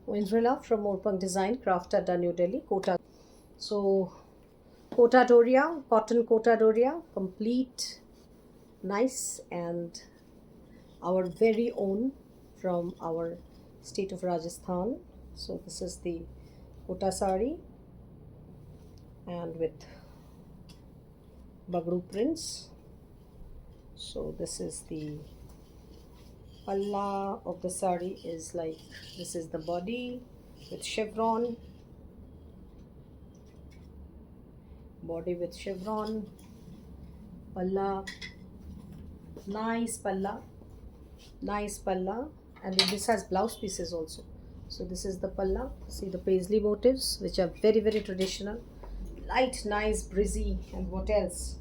Indrila from Morpang Design, Craft Adda, New Delhi, Kota. So, Kota Doria, cotton Kota Doria, complete, nice, and our very own from our state of Rajasthan. So, this is the Kota sari and with Bagru prints. So, this is the palla of the sari is like this is the body with chevron, palla, nice palla, and this has blouse pieces also. So this is the palla. See the paisley motifs, which are very very traditional, light, nice, breezy, and what else?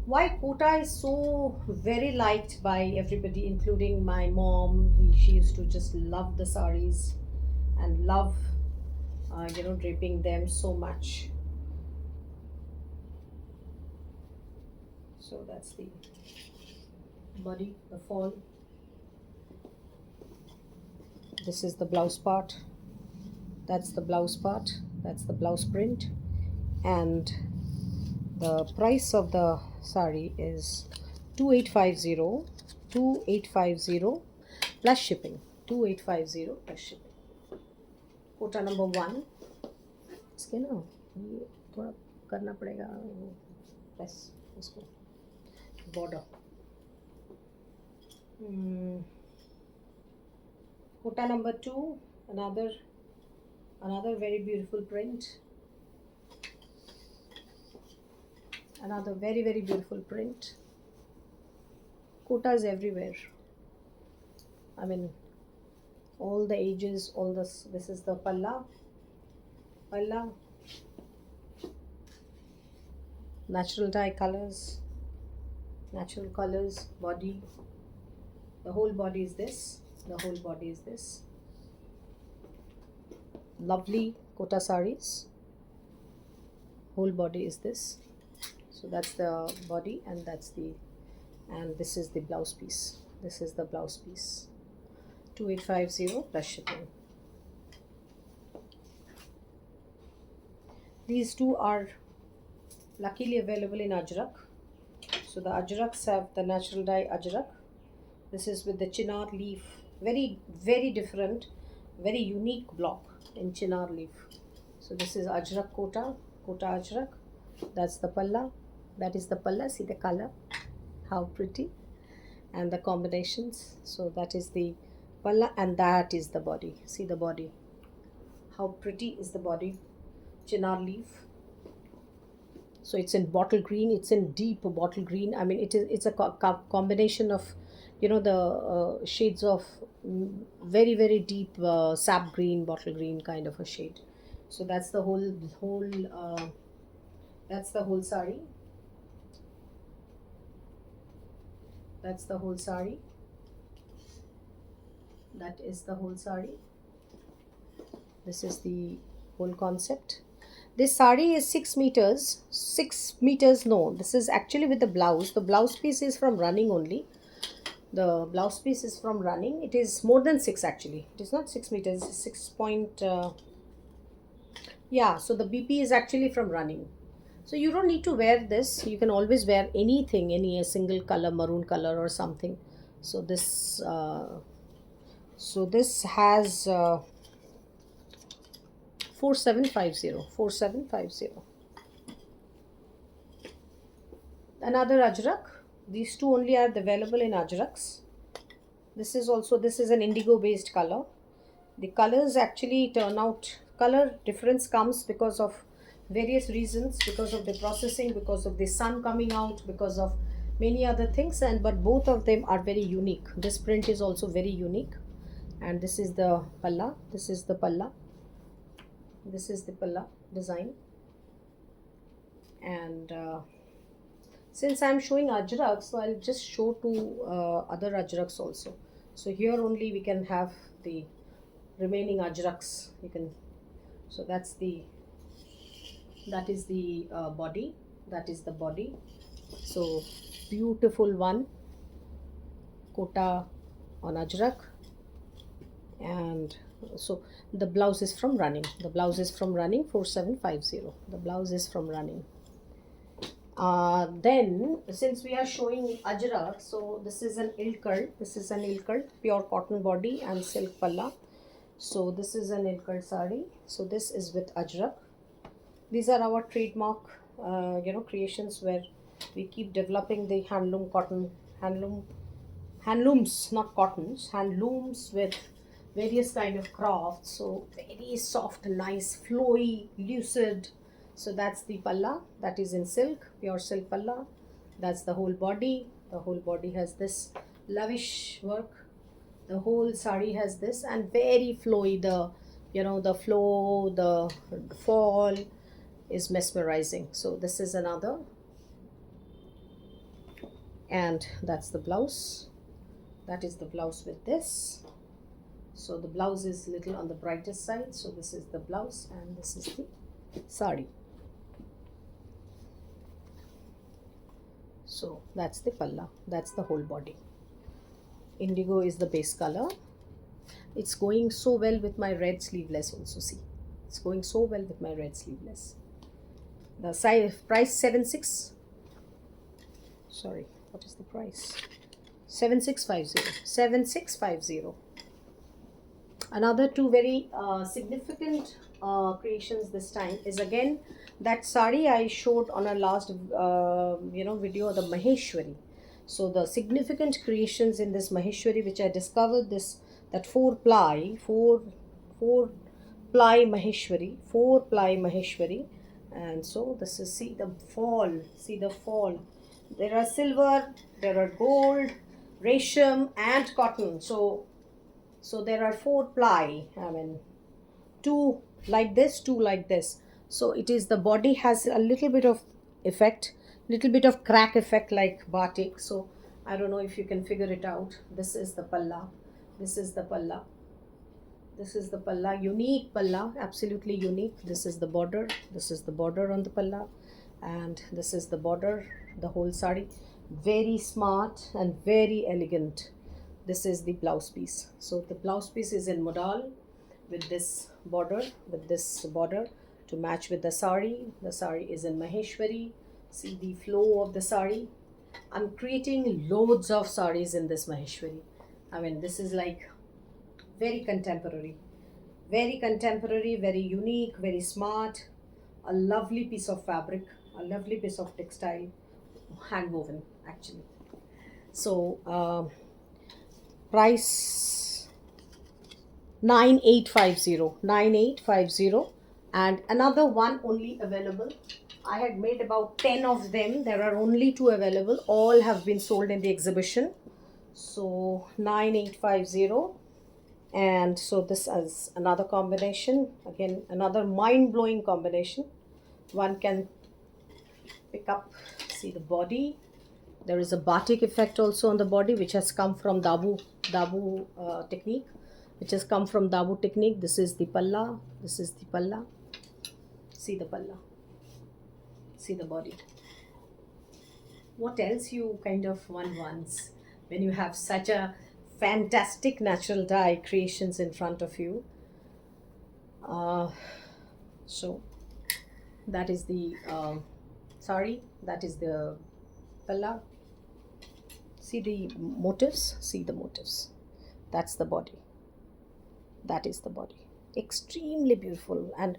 Why Kota is so very liked by everybody, including my mom. She used to just love the saris and love, draping them so much. So that's the body, the fall. This is the blouse part. That's the blouse part. That's the blouse print. And the price of the sari is 2850, 2850 plus shipping. 2850 plus shipping. Kota number 1. इसके ना ये थोड़ा करना पड़ेगा बस इसको border. Kota number 2, another very beautiful print. Another very very beautiful print. Kotas everywhere. I mean, all the ages, all this. This is the palla. Natural dye colors. Natural colors. Body. The whole body is this. Lovely Kota saris. Whole body is this. So that's the body, and this is the blouse piece. 2850 plus shipping. These two are luckily available in Ajrak. So the Ajraks have the natural dye Ajrak. This is with the chinar leaf. Very, very different, very unique block in chinar leaf. So this is Ajrak Kota Ajrak. That's the palla. That is the palla. See the color, how pretty, and the combinations. So that is the palla, and that is the body. See the body, how pretty is the body. Chinar leaf. So it's in bottle green. It's in deep bottle green. I mean, it's a combination of, the shades of very very deep sap green, bottle green kind of a shade. So that's the whole that's the whole sari. That is the whole sari. This is the whole concept. This sari is 6 meters. 6 meters, no. This is actually with the blouse. The blouse piece is from running only. It is more than 6 actually. It is not 6 meters. It's 6 point. Yeah, so the BP is actually from running. So you don't need to wear this. You can always wear anything, a single color, maroon color or something. So this has 4750. Another Ajrak. These two only are available in Ajraks. This is an indigo based color. The colors actually turn out, color difference comes because of various reasons, because of the processing, because of the sun coming out, because of many other things, but both of them are very unique. This print is also very unique, and this is the palla. This is the palla design. And since I'm showing Ajrak, so I'll just show two other Ajraks also. So here only we can have the remaining Ajraks. So that is the body. So beautiful one, Kota on Ajrak, and So the blouse is from Running. The blouse is from Running 4750. The blouse is from Running. Then since we are showing Ajrak, so this is an ilkard. This is an ilkard, pure cotton body and silk palla. So this is an ilkard sari. So this is with Ajrak. These are our trademark, creations where we keep developing the handloom cotton, handlooms, not cottons, handlooms with various kind of crafts. So very soft, nice, flowy, lucid. So that's the palla, that is in silk, pure silk palla. That's the whole body. The whole body has this lavish work. The whole sari has this, and very flowy. The flow, the fall is mesmerizing. So this is another, and that's the blouse. That is the blouse with this. So the blouse is little on the brightest side. So this is the blouse and this is the sari. So that's the palla, that's the whole body. Indigo is the base color. It's going so well with my red sleeveless also. See, it's going so well with my red sleeveless. The size price 76. Sorry, what is the price? 7650. 7650. Another two very significant creations this time is again that sari I showed on our last video, the Maheshwari. So the significant creations in this Maheshwari, which I discovered, that four ply Maheshwari, and so this is, see the fall. There are silver, there are gold, resham and cotton. So there are four ply, I mean, two like this, two like this. So it is, the body has a little bit of effect, little bit of crack effect like batik. So I don't know if you can figure it out. This is the palla. This is the palla. This is the palla, unique palla, absolutely unique. This is the border. This is the border on the palla, and this is the border, the whole sari. Very smart and very elegant. This is the blouse piece. So the blouse piece is in modal with this border, to match with the sari. The sari is in Maheshwari. See the flow of the sari. I'm creating loads of saris in this Maheshwari. I mean, this is like very contemporary, very unique, very smart. A lovely piece of fabric, a lovely piece of textile, hand woven actually. So price 9850. And another one only available. I had made about 10 of them. There are only 2 available. All have been sold in the exhibition. So 9850. And so this is another combination. Again, another mind-blowing combination. One can pick up, see the body. There is a batik effect also on the body, which has come from Dabu technique. This is the palla. This is the palla. See the palla. See the body. What else you kind of wants when you have such a fantastic natural dye creations in front of you? So that is the sari. That is the palla. See the motifs. See the motifs. That's the body. That is the body. Extremely beautiful, and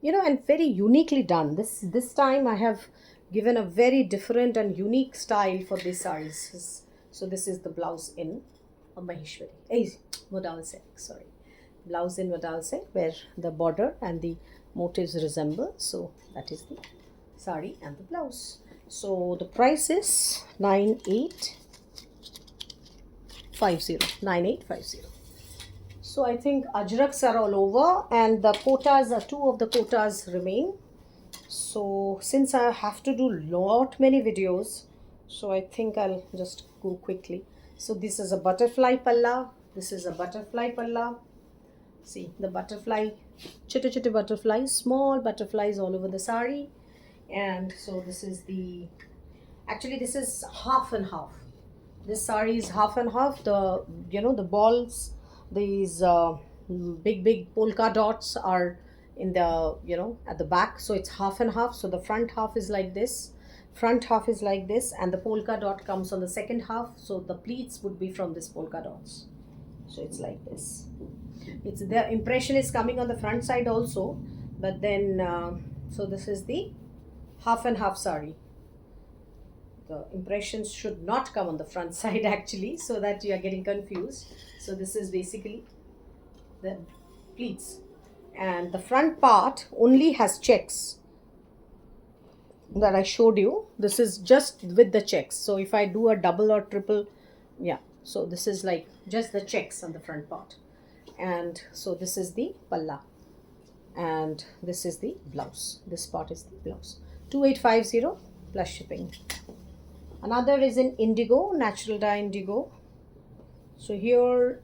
and very uniquely done. This time I have given a very different and unique style for these saris. So this is the blouse in Maheshwari. Modal silk, sorry. Blouse in modal silk, where the border and the motifs resemble. So that is the sari and the blouse. So the price is 9850. So I think ajraks are all over, and the quotas are 2 of the quotas remain. So since I have to do many videos, so I think I'll just go quickly. So this is a butterfly palla. This is a butterfly palla. See the butterfly, chitta butterflies, small butterflies all over the sari. And so this is this is half and half. This sari is half and half. The the balls, these big polka dots are in the, at the back, so it's half and half. So the front half is like this, and the polka dot comes on the second half, so the pleats would be from this polka dots. So it's like this. It's the impression is coming on the front side also, but then so this is the half and half sari. The impressions should not come on the front side actually, so that you are getting confused. So this is basically the pleats, and the front part only has checks that I showed you. This is just with the checks. So if I do a double or triple, yeah, so this is like just the checks on the front part. And so this is the palla, and this is the blouse. This part is the blouse. 2850 plus shipping. Another is in indigo, natural dye indigo. So here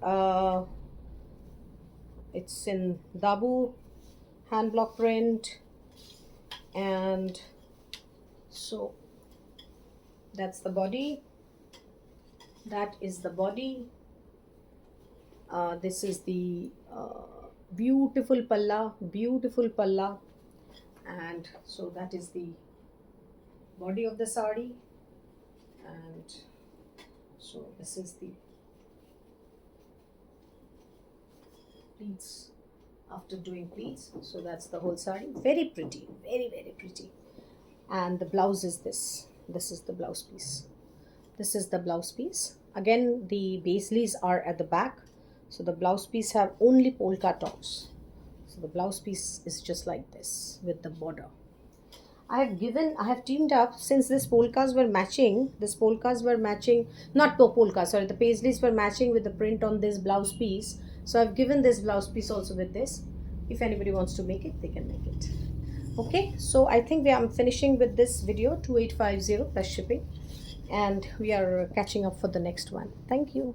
it's in Dabu hand block print, and so that's the body. That is the body. This is the beautiful palla, and so that is the body of the sari, and so this is the pleats after doing pleats. So that's the whole sari. Very pretty, very pretty. And the blouse is this. This is the blouse piece. This is the blouse piece. Again, the baisleys are at the back. So the blouse piece have only polka dots. So the blouse piece is just like this with the border. I have teamed up, since these polkas were matching, not the polkas, sorry, the paisleys were matching with the print on this blouse piece. So I've given this blouse piece also with this. If anybody wants to make it, they can make it. Okay, so I think I'm finishing with this video, 2850 plus shipping, and we are catching up for the next one. Thank you.